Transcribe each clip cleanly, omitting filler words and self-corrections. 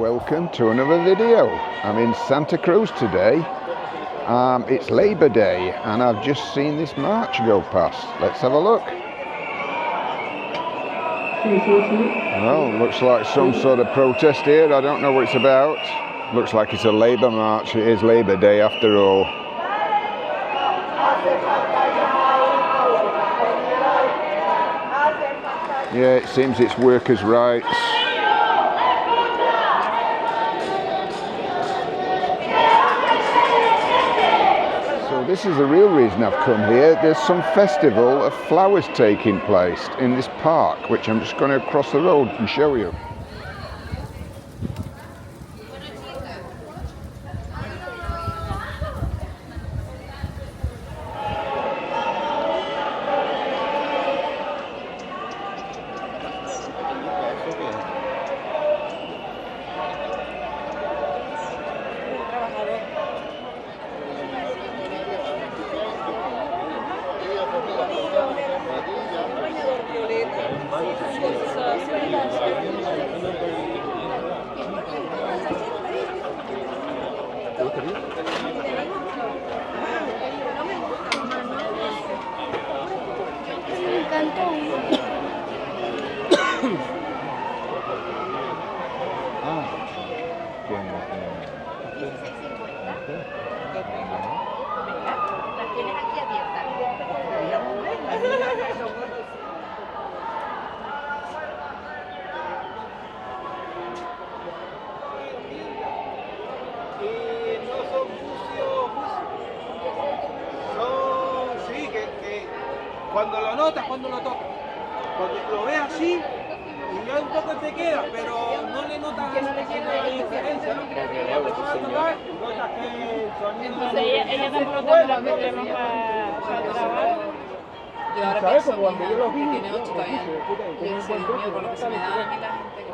Welcome to another video. I'm in Santa Cruz today. It's Labor Day and I've just seen this march go past. Let's have a look. Well, looks like some sort of protest here. I don't know what it's about. Looks like it's a Labour march. It is Labor Day after all. Yeah, it seems it's workers' rights. So this is the real reason I've come here. There's some festival of flowers taking place in this park, which I'm just going to cross the road and show you. Cuando lo notas, cuando lo tocas. Cuando lo ves así, y ya un poco te queda, pero no le notas la diferencia, ¿no? Cuando tú vas a tocar, notas que el sonido... Entonces ella tampoco tiene los problemas para trabajar. Yo ahora pienso, mi hija, que tiene 8 todavía, y dice, Dios mío, por lo que se me da a mí la gente que...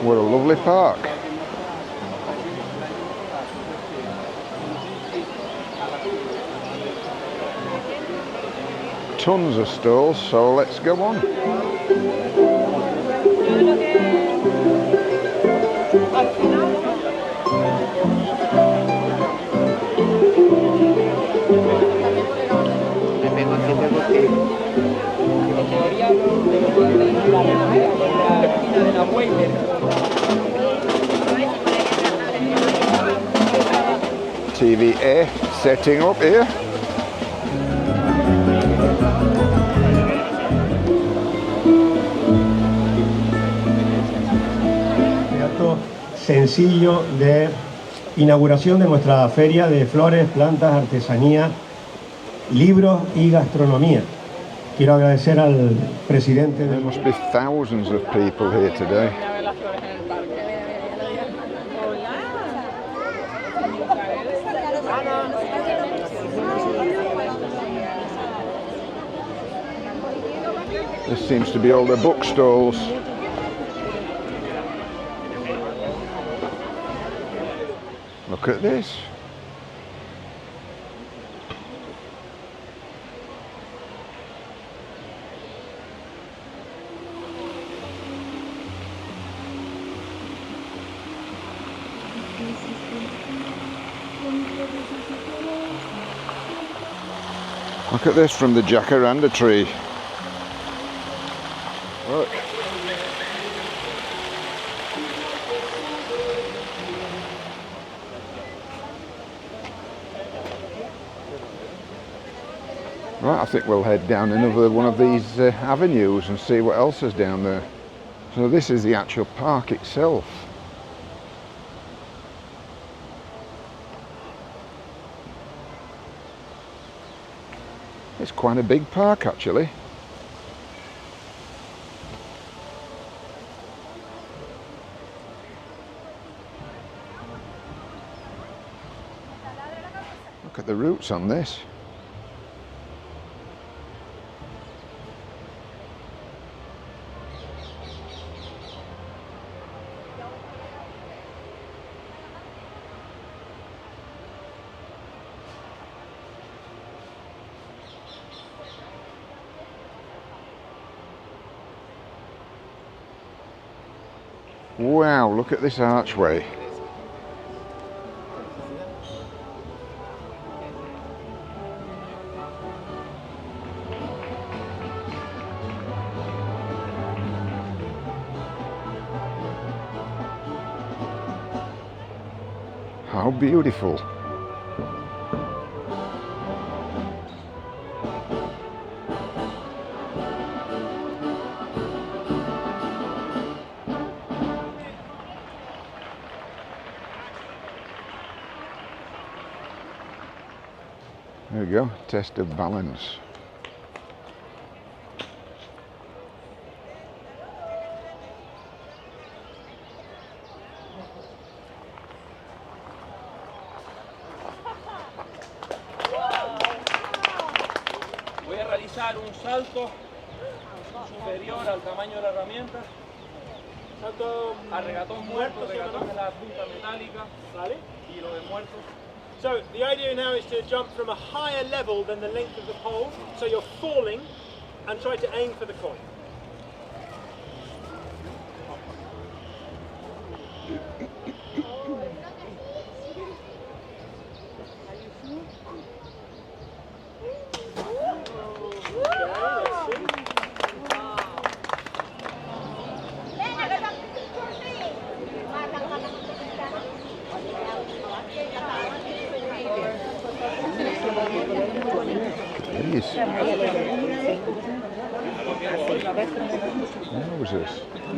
What a lovely park. Tons of stalls, so let's go on. TVA setting up here. Acto sencillo de inauguración de nuestra feria de flores, plantas, artesanía, libros y gastronomía. Quiero agradecer al presidente There del... must be thousands of people here today. This seems to be all the bookstalls. Look at this. Look at this from the jacaranda tree. Look. Right, I think we'll head down another one of these avenues and see what else is down there. So this is the actual park itself. It's quite a big park actually. Look at the roots on this. Wow, look at this archway. How beautiful. There we go, test of balance. Voy a realizar un salto superior al tamaño de la herramienta. Salto a regatón muerto, regatón de la punta metálica, ¿vale? Y lo de muerto. So the idea now is to jump from a higher level than the length of the pole, so you're falling and try to aim for the coin.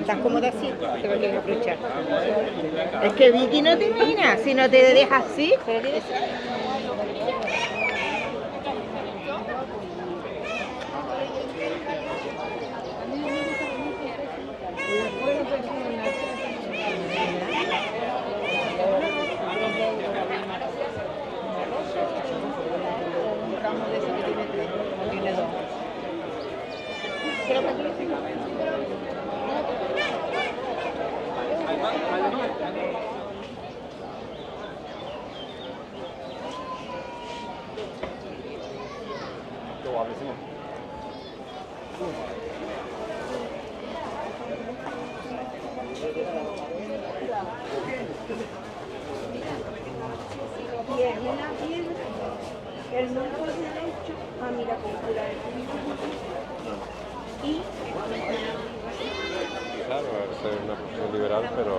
Estás cómoda así, te voy a aprovechar. Es que Vicky no termina, si no te dejas así. El número derecho, mira, cultura de y claro, es una profesión liberal, pero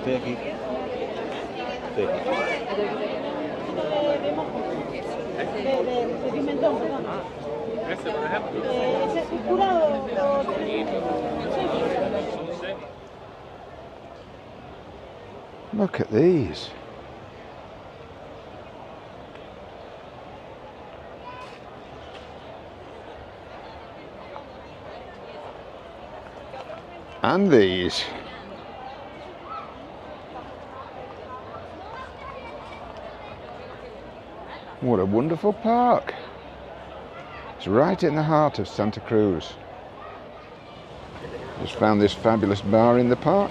estoy aquí. Estoy aquí. De pimentón, perdón. Ese, por ejemplo. Ese curado. Look at these. And these. What a wonderful park. It's right in the heart of Santa Cruz. Just found this fabulous bar in the park.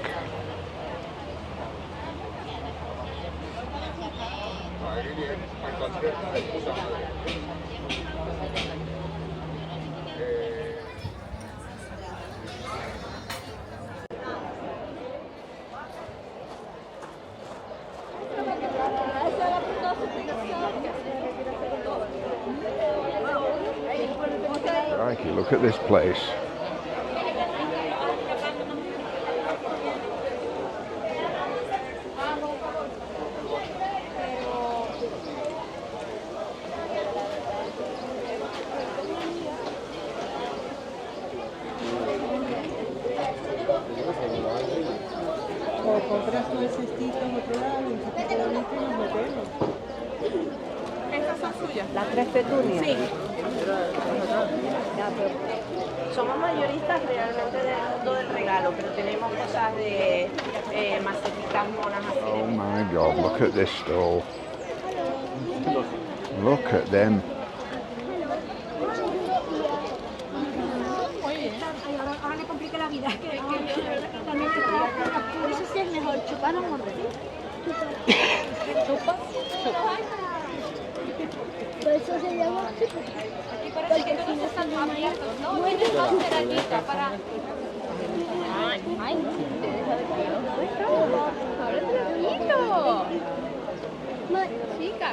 Crikey, look at this place. O compras tu cestito en otro lado, un cestito bonito y nos metemos. ¿Estas son suyas? Las 3 petunias. Sí. Ya, pero somos mayoristas realmente del mundo del regalo, pero tenemos cosas de macetitas monas así. Oh my God, look at this stall. Look at them. Ahora le complica la vida. Que también eso sí es mejor, chupar o morder. ¿Chupa? Por eso se llama Aquí parece que todos están abiertos, ¿no? Tienes dos ceranitas para... Ay, te deja de comer. ¡Ahora es chica!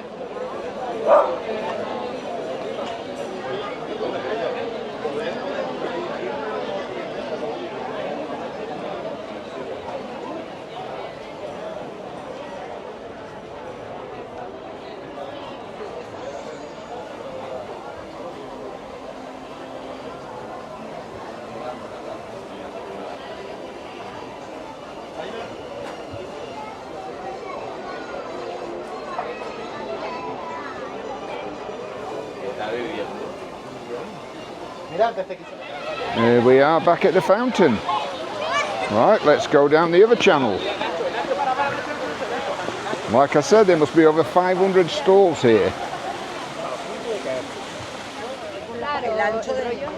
Here we are back at the fountain. Right, let's go down the other channel. Like I said, there must be over 500 stalls here. El ancho del rollo.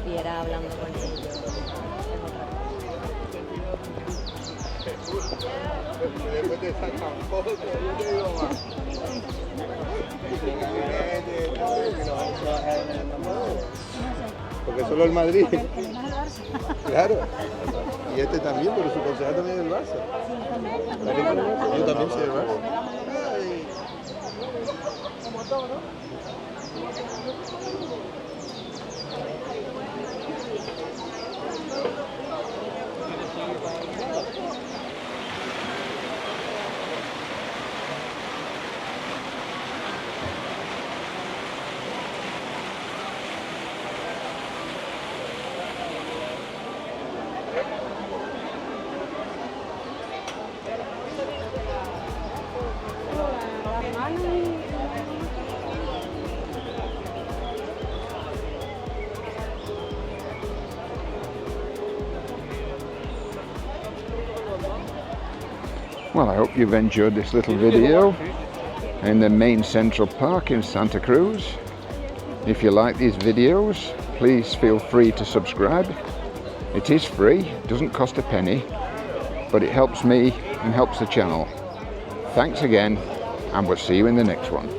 Y era hablando con ellos. Porque solo el Madrid. Claro. Y este también, pero su concejal también es del Barça. Yo también soy del Barça. Como todo, ¿no? Well, I hope you've enjoyed this little video in the main Central Park in Santa Cruz. If you like these videos, please feel free to subscribe It is free, doesn't cost a penny, but it helps me and helps the channel. Thanks again, and we'll see you in the next one.